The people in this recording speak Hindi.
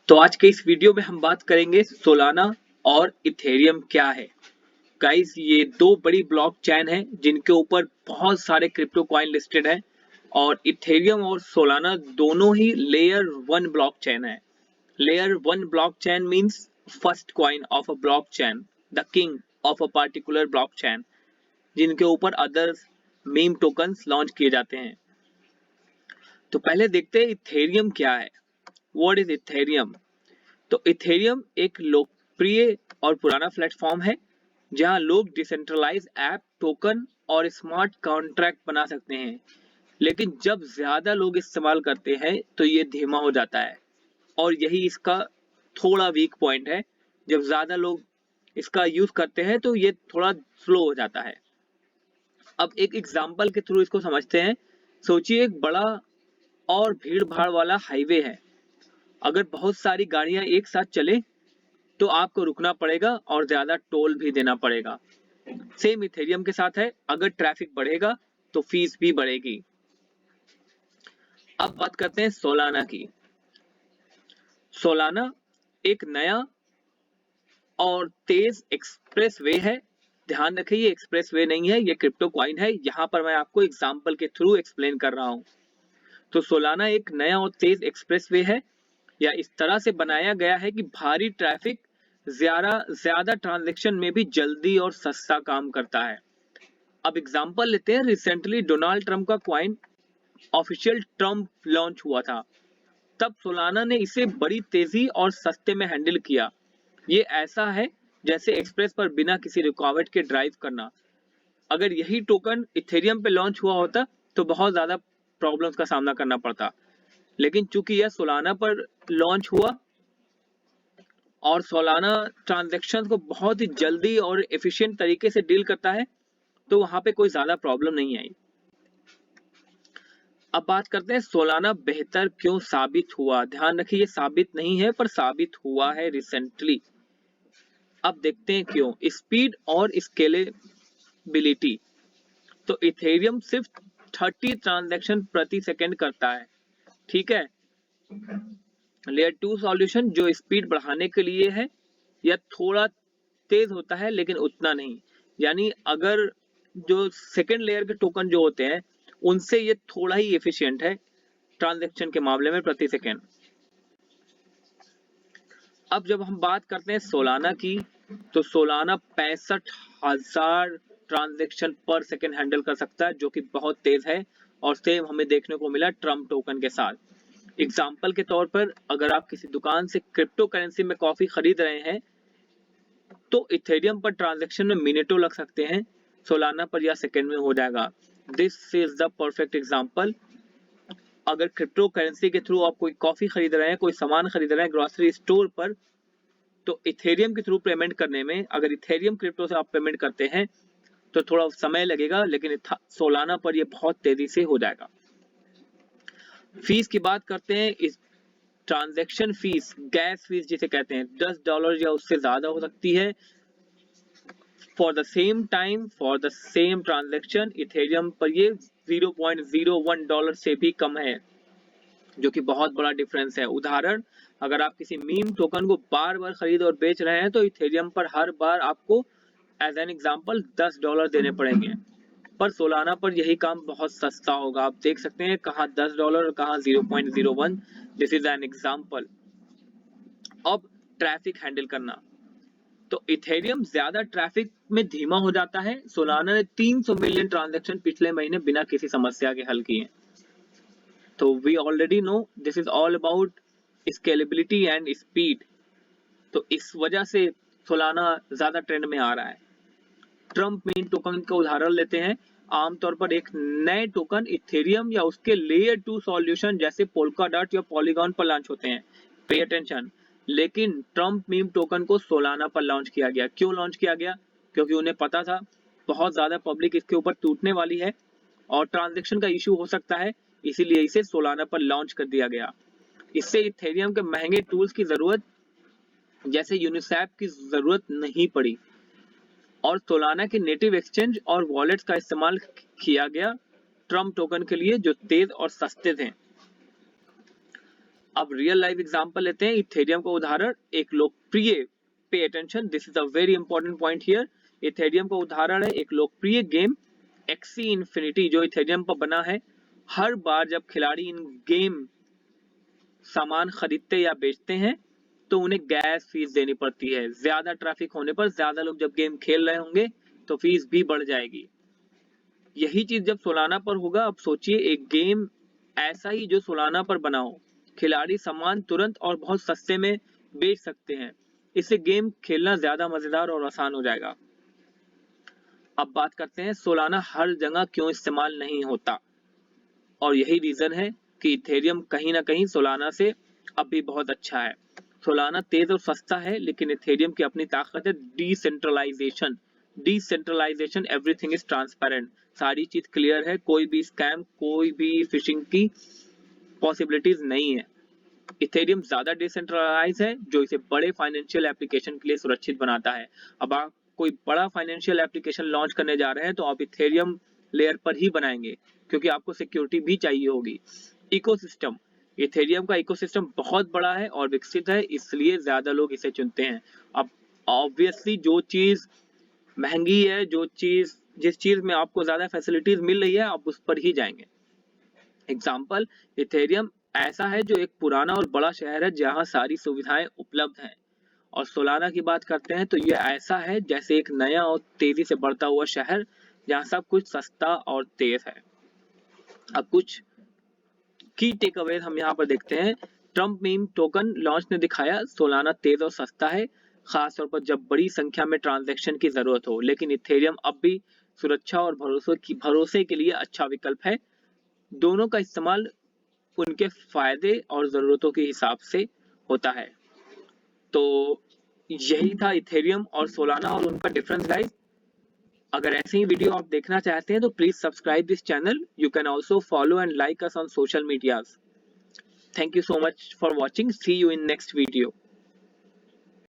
तो आज के इस वीडियो में हम बात करेंगे सोलाना और इथेरियम क्या है। गाइस, ये दो बड़ी ब्लॉकचेन हैं जिनके ऊपर बहुत सारे क्रिप्टो कॉइन लिस्टेड हैं और इथेरियम और सोलाना दोनों ही लेयर 1 ब्लॉकचेन है। Layer 1 blockchain means first coin of a blockchain, the king of a particular blockchain, जिनके ऊपर अदर्स मीम टोकन्स लॉन्च किए जाते हैं। तो पहले देखते हैं इथेरियम क्या है। What is Ethereum? तो इथेरियम एक लोकप्रिय और पुराना प्लेटफॉर्म है जहां लोग डिसेंट्रलाइज ऐप, टोकन और स्मार्ट कॉन्ट्रैक्ट बना सकते हैं। लेकिन जब ज्यादा लोग इस्तेमाल करते हैं तो ये धीमा हो जाता है और यही इसका थोड़ा वीक पॉइंट है। जब ज्यादा लोग इसका यूज करते हैं तो ये थोड़ा स्लो हो जाता है। अब एक एग्जांपल के थ्रू इसको समझते हैं। सोचिए एक बड़ा और भीड़ भाड़ वाला हाईवे है। अगर बहुत सारी गाड़ियां एक साथ चले तो आपको रुकना पड़ेगा और ज्यादा टोल भी देना पड़ेगा। सेम इथेरियम के साथ है, अगर ट्रैफिक बढ़ेगा तो फीस भी बढ़ेगी। अब बात करते हैं सोलाना की। सोलाना एक नया और तेज एक्सप्रेस वे है। ध्यान रखिए, ये एक्सप्रेस वे नहीं है, ये क्रिप्टो कॉइन है। यहाँ पर मैं आपको एग्जाम्पल के थ्रू एक्सप्लेन कर रहा हूँ। तो सोलाना एक नया और तेज एक्सप्रेस वे है, या इस तरह से बनाया गया है कि भारी ट्रैफिक ज्यादा ट्रांजैक्शन में भी जल्दी और सस्ता काम करता है। अब एग्जांपल लेते हैं। रिसेंटली डोनाल्ड ट्रंप का कॉइन ऑफिशियल ट्रंप लॉन्च हुआ था, तब सोलाना ने इसे बड़ी तेजी और सस्ते में हैंडल किया। ये ऐसा है जैसे एक्सप्रेस पर बिना किसी रुकावट के ड्राइव करना। अगर यही टोकन इथेरियम पे लॉन्च हुआ होता तो बहुत ज्यादा प्रॉब्लम्स का सामना करना पड़ता। लेकिन चूंकि यह सोलाना पर लॉन्च हुआ और सोलाना ट्रांजैक्शन को बहुत ही जल्दी और एफिशिएंट तरीके से डील करता है, तो वहां पे कोई ज्यादा प्रॉब्लम नहीं आई। अब बात करते हैं सोलाना बेहतर क्यों साबित हुआ। ध्यान रखिए, ये साबित नहीं है पर साबित हुआ है रिसेंटली। अब देखते हैं क्यों। स्पीड और स्केलेबिलिटी। तो इथेरियम सिर्फ 30 ट्रांजैक्शन प्रति सेकंड करता है, ठीक है। लेयर 2 सॉल्यूशन जो स्पीड बढ़ाने के लिए है, यह थोड़ा तेज होता है लेकिन उतना नहीं। यानी अगर जो सेकंड लेयर के टोकन जो होते हैं उनसे ये थोड़ा ही एफिशिएंट है ट्रांजैक्शन के मामले में प्रति सेकंड। अब जब हम बात करते हैं सोलाना की, तो सोलाना 65,000 ट्रांजैक्शन पर सेकंड हैंडल कर सकता है, जो कि बहुत तेज है। और सेम हमें देखने को मिला ट्रम्प टोकन के साथ। एग्जाम्पल के तौर पर, अगर आप किसी दुकान से क्रिप्टो करेंसी में कॉफी खरीद रहे हैं तो इथेरियम पर ट्रांजैक्शन में मिनटों लग सकते हैं, सोलाना पर यह सेकंड में हो जाएगा। This is the perfect example. अगर क्रिप्टो करेंसी के थ्रू आप कोई कॉफी खरीद रहे हैं, कोई सामान खरीद रहे हैं ग्रोसरी स्टोर पर, तो इथेरियम के थ्रू पेमेंट करने में, अगर इथेरियम क्रिप्टो से आप पेमेंट करते हैं तो थोड़ा समय लगेगा, लेकिन सोलाना पर यह बहुत तेजी से हो जाएगा। फीस की बात करते हैं। इस ट्रांजैक्शन फीस, गैस फीस जिसे कहते हैं, $10 या उससे ज्यादा हो सकती है for the same time for the same transaction. Ethereum पर ये $0.01 से भी कम है, जो कि बहुत बड़ा डिफरेंस है। उदाहरण, अगर आप किसी मीम टोकन को बार बार खरीद और बेच रहे हैं तो इथेरियम पर हर बार आपको एज एन एग्जांपल $10 देने पड़ेंगे, पर सोलाना पर यही काम बहुत सस्ता होगा। आप देख सकते हैं कहाँ $10 और कहाँ 0.01। This is an example. अब ट्रैफिक हैंडल करना, तो इथेरियम ज्यादा ट्रैफिक में धीमा हो जाता है। सोलाना ने 300 मिलियन ट्रांजैक्शन पिछले महीने बिना किसी समस्या के हल किए। तो we already know this is all about scalability and speed. तो इस वजह से सोलाना ज्यादा ट्रेंड में आ रहा है। ट्रम्प मीम टोकन का उदाहरण लेते हैं। आमतौर पर एक नए टोकन इथेरियम या उसके लेयर 2 सॉल्यूशन जैसे पोल्काडॉट या पॉलीगॉन पर लॉन्च होते हैं। Pay attention. लेकिन ट्रम्प मीम टोकन को सोलाना पर लॉन्च किया गया। क्यों लॉन्च किया गया? क्योंकि उन्हें पता था बहुत ज्यादा पब्लिक इसके ऊपर टूटने वाली है और ट्रांजैक्शन का इशू हो सकता है, इसीलिए इसे सोलाना पर लॉन्च कर दिया गया। इससे इथेरियम के महंगे टूल्स की जरूरत जैसे यूनिसैप की जरूरत नहीं पड़ी और सोलाना के नेटिव एक्सचेंज और वॉलेट्स का इस्तेमाल किया गया ट्रम्प टोकन के लिए, जो तेज और सस्ते थे। अब रियल लाइफ एग्जांपल लेते हैं, इथेरियम का उदाहरण एक लोकप्रिय, pay attention, this is a very important point here, Ethereum का उदाहरण है एक लोकप्रिय गेम एक्सी इन्फिनिटी जो इथेरियम पर बना है। हर बार जब खिलाड़ी इन गेम सामान खरीदते या बेचते हैं तो उन्हें गैस फीस देनी पड़ती है। ज्यादा ट्रैफिक होने पर, ज्यादा लोग जब गेम खेल रहे होंगे तो फीस भी बढ़ जाएगी। यही चीज जब सोलाना पर होगा। अब सोचिए एक गेम ऐसा ही जो सोलाना पर बना हो, खिलाड़ी सामान तुरंत और बहुत सस्ते में बेच सकते हैं। इससे गेम खेलना ज्यादा मजेदार और आसान हो जाएगा। अब बात करते हैं सोलाना हर जगह क्यों इस्तेमाल नहीं होता, और यही रीजन है कि इथेरियम कहीं ना कहीं सोलाना से अब भी बहुत अच्छा है। सोलाना तेज और सस्ता है, लेकिन इथेरियम की अपनी ताकत है decentralization. Decentralization, everything is transparent, सारी चीज क्लियर है, कोई भी स्कैम, कोई भी फिशिंग की पॉसिबिलिटीज नहीं है। इथेरियम ज्यादा डिसेंट्रलाइज है, जो इसे बड़े फाइनेंशियल एप्लीकेशन के लिए सुरक्षित बनाता है। अब आप कोई बड़ा फाइनेंशियल एप्लीकेशन लॉन्च करने जा रहे हैं तो आप इथेरियम लेयर पर ही बनाएंगे, क्योंकि आपको सिक्योरिटी भी चाहिए होगी। इकोसिस्टम, इथेरियम का इकोसिस्टम बहुत बड़ा है और विकसित है, इसलिए ज्यादा लोग इसे चुनते हैं। अब ऑब्वियसली जो चीज महंगी है, जिस चीज में आपको ज्यादा फैसिलिटीज मिल रही है, आप उस पर ही जाएंगे। एग्जाम्पल, इथेरियम ऐसा है जो एक पुराना और बड़ा शहर है जहां सारी सुविधाएं उपलब्ध हैं। और सोलाना की बात करते हैं तो यह ऐसा है जैसे एक नया और तेजी से बढ़ता हुआ शहर जहां सब कुछ सस्ता और तेज है। अब कुछ की टेक अवेज हम यहाँ पर देखते हैं। ट्रम्प मीम टोकन लॉन्च ने दिखाया सोलाना तेज और सस्ता है, खासतौर पर जब बड़ी संख्या में ट्रांजैक्शन की जरूरत हो, लेकिन इथेरियम अब भी सुरक्षा और भरोसे के लिए अच्छा विकल्प है। दोनों का इस्तेमाल उनके फायदे और जरूरतों के हिसाब से होता है। तो यही था इथेरियम और सोलाना और उनका डिफरेंस गाइस। अगर ऐसे ही वीडियो आप देखना चाहते हैं तो please subscribe this channel. You can also follow and like us on social medias. Thank you so much for watching. See you in next video.